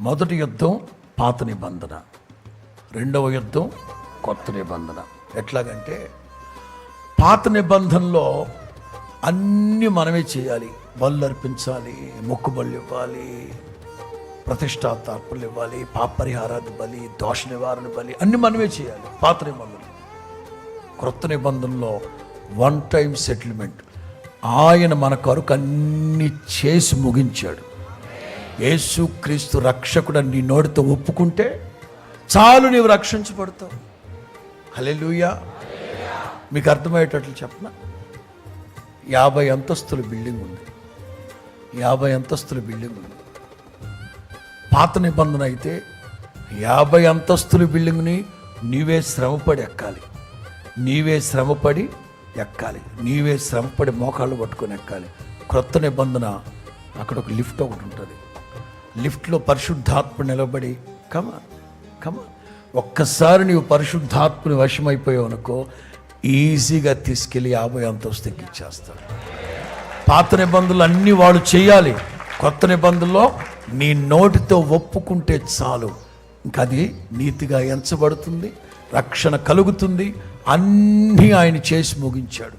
మొదటి యుద్ధం పాత నిబంధన, రెండవ యుద్ధం కొత్త నిబంధన. ఎట్లాగంటే పాత నిబంధనలో అన్నీ మనమే చేయాలి. బళ్ళు అర్పించాలి, మొక్కుబళ్ళు ఇవ్వాలి, ప్రతిష్టాత్మలు ఇవ్వాలి, పాపరిహారాది బలి, దోష నివారణ బలి, అన్నీ మనమే చేయాలి పాత నిబంధనలు. క్రొత్త నిబంధనలో వన్ టైం సెటిల్మెంట్. ఆయన మన కొరకు అన్నీ చేసి ముగించాడు. యేసుక్రీస్తు రక్షకుడు నీ నోటితో ఒప్పుకుంటే చాలు, నీవు రక్షించబడతావు. హల్లెలూయా. మీకు అర్థమయ్యేటట్లు చెప్పనా, 50 అంతస్తుల బిల్డింగ్ ఉంది. 50 అంతస్తుల బిల్డింగ్ ఉంది. పాత నిబంధన అయితే 50 అంతస్తుల బిల్డింగ్ని నీవే శ్రమపడి ఎక్కాలి, నీవే శ్రమపడి ఎక్కాలి, నీవే శ్రమపడి మోకాళ్ళు పట్టుకొని ఎక్కాలి. క్రొత్త నిబంధన అక్కడ ఒక లిఫ్ట్ ఒకటి ఉంటుంది. లిఫ్ట్లో పరిశుద్ధాత్మ నిలబడి కమా ఒక్కసారి నీవు పరిశుద్ధాత్మని వశమైపోయావు అనుకో, ఈజీగా తీసుకెళ్ళి 50 అంతస్తు ఎక్కిచ్చేస్తాడు. పాత నిబంధనలు అన్నీ వాడు చేయాలి. కొత్త నిబంధనలో నీ నోటితో ఒప్పుకుంటే చాలు, ఇంకా అది నీతిగా ఎంచబడుతుంది, రక్షణ కలుగుతుంది. అన్నీ ఆయన చేసి ముగించాడు.